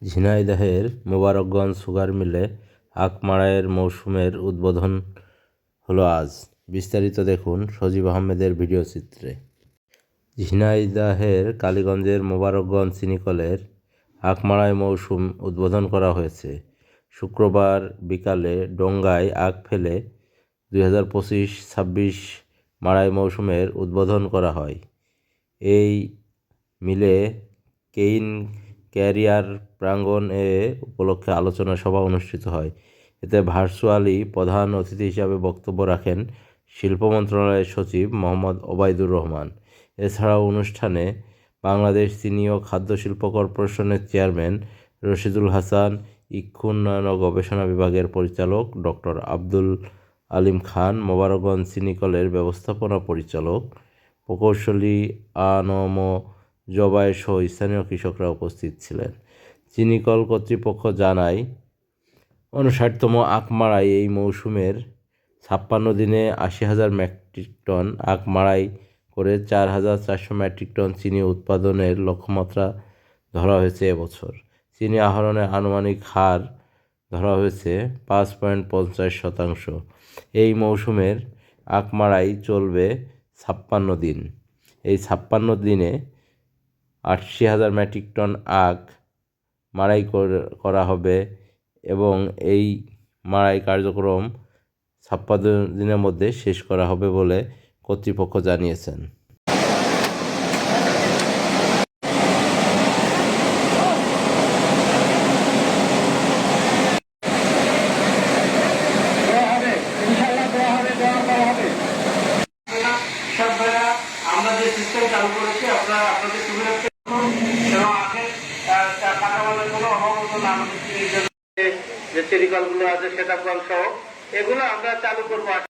ঝিনাইদহের মোবারকগঞ্জ সুগার মিলে আখ মাড়াইয়ের মৌসুমের উদ্বোধন হলো আজ। বিস্তারিত দেখুন সজীব আহমেদের ভিডিও চিত্রে। ঝিনাইদহের কালীগঞ্জের মোবারকগঞ্জ চিনিকলের আখ মাড়াই মৌসুম উদ্বোধন করা হয়েছে। শুক্রবার বিকালে ডোঙ্গায় আখ ফেলে 2025-26 মাড়াই মৌসুমের উদ্বোধন করা হয়। এই মিলে কেইন ক্যারিয়ার প্রাঙ্গণ উপলক্ষে আলোচনা সভা অনুষ্ঠিত হয়। এতে ভার্চুয়ালি প্রধান অতিথি হিসাবে বক্তব্য রাখেন শিল্প মন্ত্রণালয়ের সচিব মোহাম্মদ ওবায়দুর রহমান। এছাড়াও অনুষ্ঠানে বাংলাদেশ চিনি ও খাদ্য শিল্প কর্পোরেশনের চেয়ারম্যান রশিদুল হাসান, ইক্ষু উন্নয়ন ও গবেষণা বিভাগের পরিচালক ডক্টর আব্দুল আলিম খান, মোবারকগঞ্জ চিনিকলের ব্যবস্থাপনা পরিচালক প্রকৌশলী আনম জবায়ের সহ স্থানীয় কৃষকরা উপস্থিত ছিলেন। চিনিকল কর্তৃপক্ষ জানায়, 59তম আখ মাড়াই এই মৌসুমের 56 দিনে 80,000 মেট্রিক টন আখ মাড়াই করে 4,400 মেট্রিক টন চিনি উৎপাদনের লক্ষ্যমাত্রা ধরা হয়েছে এবছর। চিনি আহরণের আনুমানিক হার ধরা হয়েছে 5.50%। এই মৌসুমের আখ মাড়াই চলবে 56 দিন। এই 56 দিনে 80,000 মেট্রিক টন আখ মাড়াই করা হবে এবং এই মাড়াই কার্যক্রম 56 দিনের মধ্যে শেষ করা হবে বলে কর্তৃপক্ষ জানিয়েছেন। আমরা যে সিস্টেম চালু করেছি আপনাদের সুবিধার্থে কোনো অভাব না, আমাদের যে চেরিকলগুলো আছে সেটা সহ এগুলো আমরা চালু করবো।